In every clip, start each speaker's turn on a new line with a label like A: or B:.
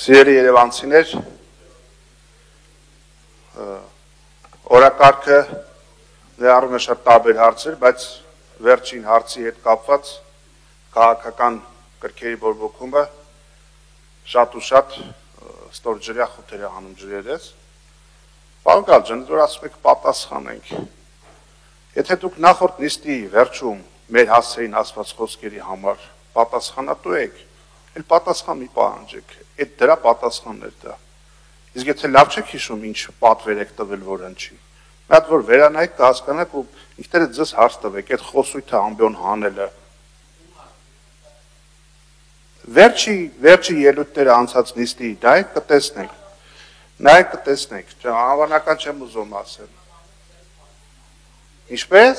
A: Սիրելի երևանցիներ, օրակարգը ներառում է շատ տարբեր հարցեր, բայց վերջին հարցի հետ կապված քաղաքական կրքերի բորբոքումը շատ ու շատ ստորջրյա խութեր է հանում ջրերես։ Պարոն Գալաջյան, որ ասում եք պատասխանենք։ Եթե դուք նախորդ նիստի վերջում մեր հասցեին ասված խոսքերի համար պատասխանատու եք, էլ պատասխան մի պահանջեք, այդ դրա պատասխանն էր դա։ Իսկ եթե լավ չեք հիշում, ինչ պատվեր եք տվել, որ հնչի, մի հատ որ վերանայեք կհասկանաք ու ինքներդ ձեզ հարց տվեք, այդ խոսույթը ամբյոն հանելը։ Վերջի ելույթները անցած նիստի, նայեք կտեսնեք, նայեք կտեսնեք, անվանական չեմ ուզում ասել։ Ինչպես։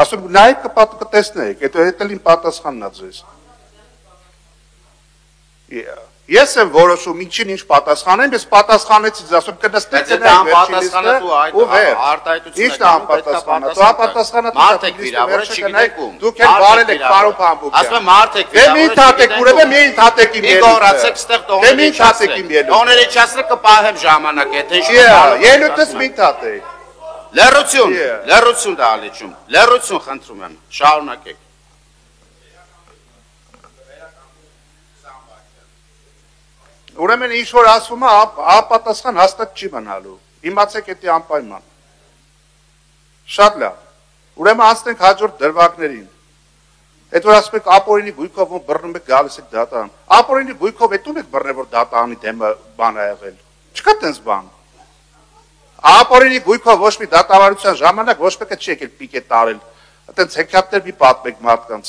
A: Ասում նայեք կտեսնեք, այդ էլ իմ պատասխանն է ձեզ։ Ես եմ որոշում ինչին ինչ պատասխանեմ, ես պատասխանեցի, ասում կնստեք
B: ու
A: Ի՞նչն է անպատասխանատու, ապատասխանատու դուք եք բարել եք պարոն Փամբուկյան։
B: Ասում եմ մարդ եք
A: Դե մի թատեք, ուրեմն մի թատեք իմ ելույթը։
B: Գոռացեք ստեղ տոները չասրեք կպահեմ ժամանակ, եթե ինչ
A: ելույթս մի թատեք։
B: Լեռություն դալիճում, լեռություն խնդրում եմ, շարունակեք։
A: Ուրեմն ինչ որ ասվում է, ապատասխան հաստատ չի մնալու։ Իմացեք էդի անպայման։ Շատ լավ։ Ուրեմն անցնենք հաջորդ դրվագներին։ Այդ որ ասում եք ապօրինի գույքով ում բռնում եք գալիս եք դատարան։ Ապօրինի գույքով էտում եք բռնել որ դատարանի դեմը բան ա եղել։ Չկա տենց բան։ Ապօրինի գույքով ոչ մի դատավարության ժամանակ ոչ մեկը չի եկել պիկ է տարել։ Այտենց հեքիաթներ մի պատմեք մարդկանց։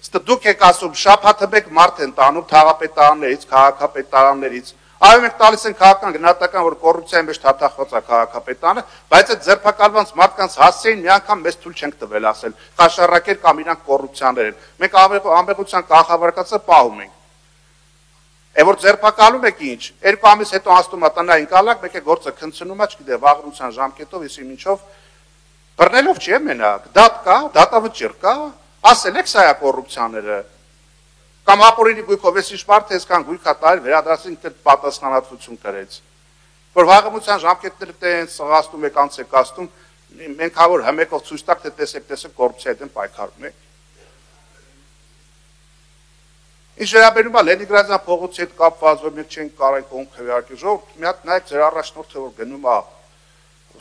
A: Ստը դուք եք ասում շաբաթը մեկ մարդ են տանում թաղապետարաններից, քաղաքապետարաններից։ Այո մենք տալիս են քաղաքական գնահատական, որ կոռուպցիայի մեջ թաթախված է քաղաքապետարանը, բայց այդ ձերբակալված մարդկանց հասցեին մի անգամ մեզ թույլ չենք տվել ասել, խաշարակեր կամ իրանք կոռուպցիաներ են։ Մենք անվեհության կախավարկածը պահում ենք։ Է որ ձերբակալում եք ինչ, 2 ամիս հետո անցնում է տնային կալակ, մեկ է գործը քննցնում է, չգիտեմ, վաղրության ժամկետով, եսի ինչով, բռնելով չի մենակ, դատ կա, դատավճիռ կա, ասել եք սա է կոռուպցիաները, կամ ապօրինի գույքով, ես ինչ մարդ է այսքան գույքա տարել, վերադարձին պատասխանատվություն կրեց, որ վաղրության ժամկետները տենց սղաստում եք, անց եք աստում, մենք հավոր հմեկով ցույց տակ, թե տեսեք կոռուպցիայի դեմ պայքարում եք։ Ինչ վերաբերում է Լենինգրադյան փողոցի հետ կապված, որ մենք չենք կարող կողմ քվեարկել, ժողովուրդ մի հատ նայեք ձեր առաջնորդը որ գնում է,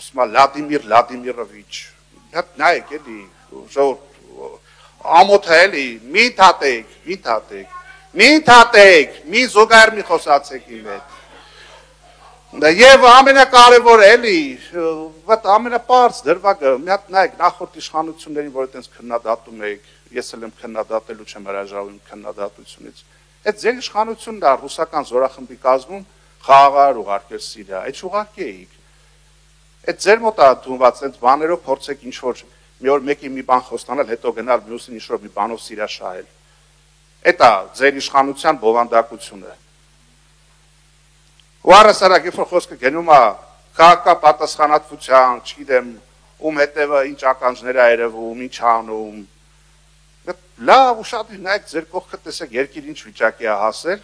A: ասում է Վլադիմիր Վլադիմիրովիչ, մի հատ նայեք էլի, ժողովուրդ ամոթ է էլի, մի թատեք, մի զուգահեռ մի խոսացեք իմ հետ։ Եվ ամենակարևորը էլի, ամենապարզ դրվագը, մի հատ նայեք նախորդ իշխանություններին, որ այդպես քննադատում եք, ես էլ եմ քննադատելու չեմ հրաժարվում քննադատությունից։ Այդ ձեր իշխանությունն է ռուսական զորախմբի կազմում խաղաղար ուղարկել Սիրիա, այդ ուղարկի էիք։ Այդ ձեր մոտ է դունված այդ բաներով փորձեք ինչ որ մի օր մեկի մի բան խոստանալ, հետո գնալ մյուսին ինչ որ մի բանով Սիրիա շահել։ Այդ է ձեր իշխանության բովանդակությունը։ Ու առասարակ երբ որ խոսքը գնում է քաղաքական պատասխանատվության, չգիտեմ, ում հետևը ինչ ականջներ է երևում, ինչ անում։ Լավ ու շատ նայեք ձեր կողքը տեսեք երկիր ինչ վիճակի է հասել,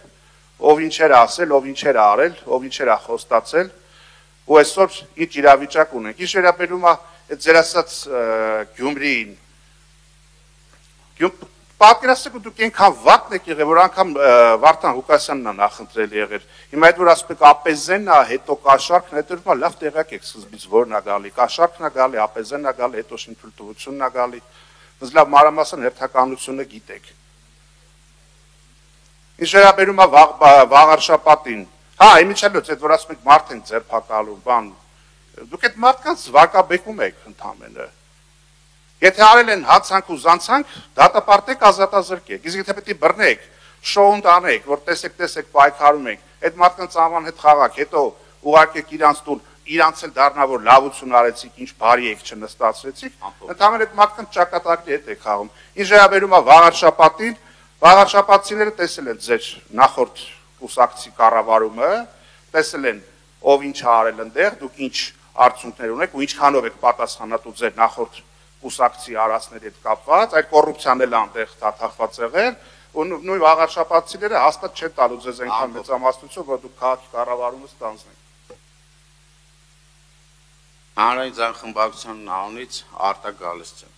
A: ով ինչ էր ասել, ով ինչ էր արել, ով ինչ էր խոստացել, ու այսօր ինչ իրավիճակ ունենք։ Ինչ վերաբերում է այդ ձեր ասած Գյումրիին։ Պատկերացրեք դուք այնքան վատն եք եղել, որ անգամ Վարդան Ղուկասյանն է նախընտրել եղել։ Հիմա այդ որ ասում եք Ապեզենն է, հետո Կաշառքն, հետո հիմա լավ տեղյակ եք սկզբից որն է գալի։ Կաշառքն է գալի, Ապեզենն է գալի, հետո շինթույլտվությունն է գալի։ Բայց լավ մանրամասն հերթականությունը գիտեք։ Ինչ վերաբերում է վաղարշապատին։ Հա, իմիջիալոց այդ որ ասում եք մարդ են ձերբակալում, բան։ Դուք այդ մարդկանց վարկաբեկում եք ընդամենը։ Եթե արել են հացանք ու զանցանք, դատապարտեք, ազատազրկեք։ Իսկ եթե պետք է բռնեք, շոուն տանեք, որ տեսեք պայքարում եք, այդ մարդկանց անվան հետ խաղաք, հետո ուղարկեք իրանց տուն, իրանց էլ դառնա որ լավություն արեցիք, ինչ բարի եք չնստացրեցիք, ընդհանրապես այդ մարդկանց ճակատագրի հետ եք խաղում։ Ինչ վերաբերում է վաղարշապատին, վաղարշապատցիները տեսել են ձեր նախորդ կուսակցի կառավարումը, տեսել են ով ինչ արել այնտեղ, դուք ինչ արդյունքներ ունեք ու ինչքանով եք պատասխանատու ձեր նախորդ կուսակցի արածների հետ կապված, այդ կոռուպցիան էլ այնտեղ թաթախված եղել, ու նույն աղարշապատցիները հաստատ չեն տալու ձեզ այնքան մեծամասնություն, որ դուք քաղաքի կառավարումը ստանձնեք։
B: Հանրային ձախմբակցության անունից Արտակ Գալստյան։